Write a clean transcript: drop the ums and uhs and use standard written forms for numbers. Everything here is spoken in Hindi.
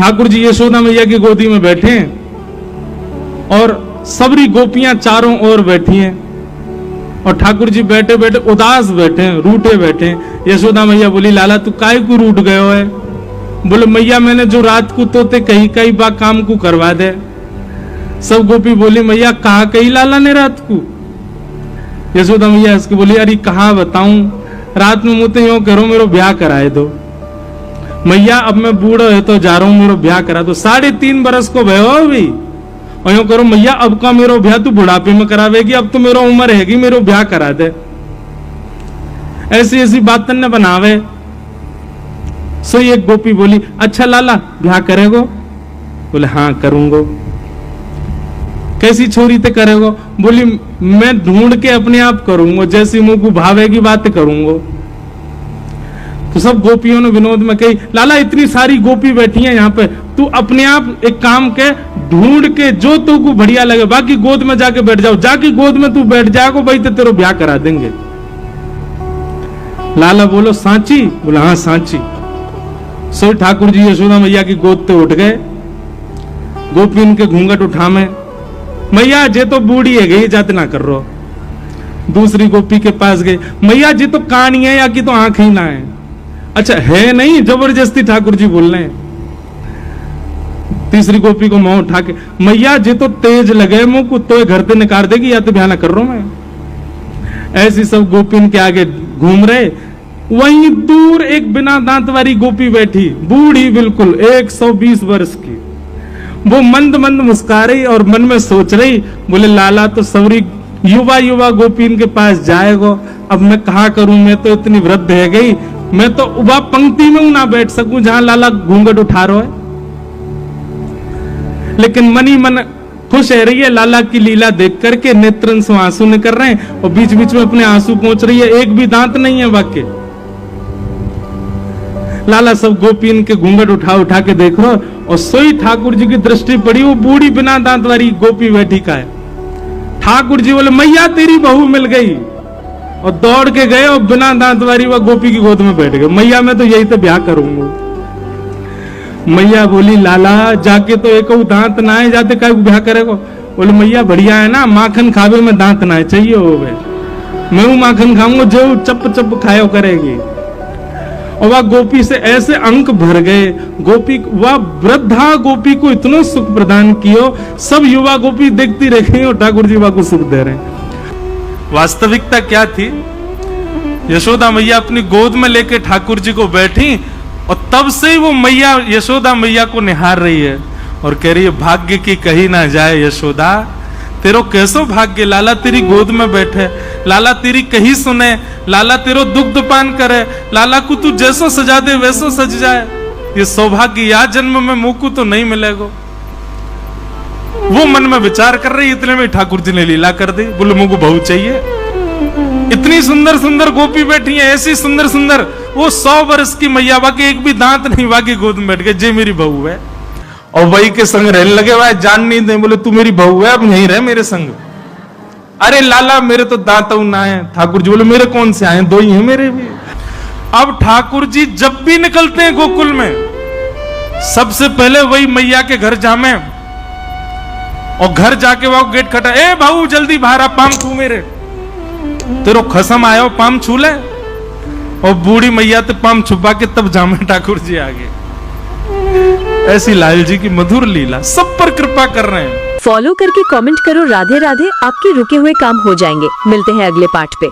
ठाकुर जी यशोदा मैया की गोदी में बैठे हैं और सबरी गोपियां चारों ओर बैठी हैं और ठाकुर जी बैठे बैठे उदास बैठे हैं, रूठे बैठे हैं। यशोदा मैया बोली, लाला तू काहे को रूठ गयो है? बोले, मैया मैंने जो रात को तोते कही कई बार काम को करवा दे। सब गोपी बोली, मैया कहा कही लाला ने रात को? यशोदा मैया इसके बोली, अरे कहा बताऊं, रात में मुझे यूं करो मेरा ब्याह कराए दो। मैया अब मैं बूढ़ा है तो जा रहा हूं, मेरा ब्याह करा दो। 3.5 बरस को भयो अभी और यूं करो मैया अब का मेरा ब्याह तू बुढ़ापे में करावेगी, अब तो मेरा उम्र हैगी, मेरा ब्याह करा दे। ऐसी ऐसी बात न बनावे। सो एक गोपी बोली, अच्छा लाला ब्याह करेगो? बोले हाँ करूंगो। कैसी छोरी ते करेगो? बोली मैं ढूंढ के अपने आप करूंगा, जैसी मुंह को भावेगी बात करूंगा। तो सब गोपियों ने विनोद में कही, लाला इतनी सारी गोपी बैठी हैं यहाँ पे, तू अपने आप एक काम के ढूंढ के जो तू को बढ़िया लगे, बाकी गोद में जाके बैठ जाओ, जाके गोद में तू बैठ जाओ भाई, तो तेरा ब्याह करा देंगे। लाला बोलो सांची? बोला हाँ सांची। सो ठाकुर जी यशोदा मैया की गोद पे उठ गए। गोपी उनके घूंघट उठा में, मैया जे तो बूढ़ी है गई, जाते ना कर रो। दूसरी गोपी के पास गए, मैया जी तो कान है या कि तो आंख ही ना है? अच्छा है नहीं, जबरदस्ती ठाकुर जी बोल रहे हैं। तीसरी गोपी को मुंह उठा के, मैया जी तो तेज लगे मुंह को, तो घर से निकाल देगी, या तो ब्याह ना कर रहा हूं मैं। ऐसी सब गोपी उनके आगे घूम रहे। वहीं दूर एक बिना दांत वाली गोपी बैठी, बूढ़ी बिल्कुल 120 वर्ष की। वो मंद मंद मुस्कुरा रही और मन में सोच रही, बोले लाला तो सबरी युवा युवा गोपी इनके पास जाएगो, अब मैं कहा करूं, मैं तो इतनी वृद्ध है गई, मैं तो उबा पंक्ति में ना बैठ सकूं जहां लाला घूंघट उठा रहा है। लेकिन मनी मन खुश है रही है लाला की लीला देख करके, नेत्रन से आंसू निकल रहे हैं और बीच बीच में अपने आंसू पहुंच रही है, एक भी दांत नहीं है वाक्य। लाला सब गोपी इनके घूंघट उठा उठा के देख रहा और सोई ठाकुर जी की दृष्टि पड़ी, वो बूढ़ी बिना दांत वाली गोपी बैठी का है। ठाकुर जी बोले, मैया तेरी बहू मिल गई, और दौड़ के गए और बिना दांत वाली वह गोपी की गोद में बैठ गए। मैया मैं तो यही तो ब्याह करूंगा। मैया बोली, लाला जाके तो एक दांत ना है, जाते काय ब्याह करेगा? बोले मैया बढ़िया है ना, माखन खावे में दांत ना है चाहिए हो गए, मैं वो माखन खाऊंगा जो चप चप खायो करेगी। और वह गोपी से ऐसे अंक भर गए, गोपी वह वृद्धा गोपी को इतना सुख प्रदान कियो, सब युवा गोपी देखती रह गई और ठाकुर जी वह को सुख दे रहे। वास्तविकता क्या थी? यशोदा मैया अपनी गोद में लेके ठाकुर जी को बैठी और तब से ही वो मैया यशोदा मैया को निहार रही है और कह रही है, भाग्य की कही ना जाए यशोदा, तेरो कैसो भाग्य, लाला तेरी गोद में बैठे, लाला तेरी कही सुने, लाला तेरो दुग्ध पान करे, लाला को तू जैसो सजा दे वैसो सज जाए। ये सौभाग्य या जन्म में मुंह को तो नहीं मिलेगा। वो मन में विचार कर रही, इतने में ठाकुर जी ने लीला कर दी। बोले मुंह को बहू चाहिए। इतनी सुंदर सुंदर गोपी बैठी है, ऐसी सुंदर सुंदर, वो 100 वर्ष की मैया, बाकी एक भी दांत नहीं, बाकी गोद में बैठ गए, जे मेरी बहू है। और वही के संग रहने लगे, वह जान नहीं दे, बोले तू मेरी बहू है, अब यहीं रह मेरे संग। अरे लाला मेरे तो दांत ना है। ठाकुर जी बोले मेरे कौन से आए, 2 ही हैं मेरे भी। अब ठाकुर जी जब भी निकलते हैं गोकुल में, सबसे पहले वही मैया के घर जामे और घर जाके वह गेट खटा, ए भाऊ जल्दी बाहर आ, पाम छू मेरे, तेरो खसम आयो पाम छू ले। और बूढ़ी मैया तो पाम छुपा के तब जामे ठाकुर जी आगे। ऐसी लाल जी की मधुर लीला, सब पर कृपा कर रहे हैं। फॉलो करके कमेंट करो राधे राधे, आपके रुके हुए काम हो जाएंगे। मिलते हैं अगले पार्ट पे।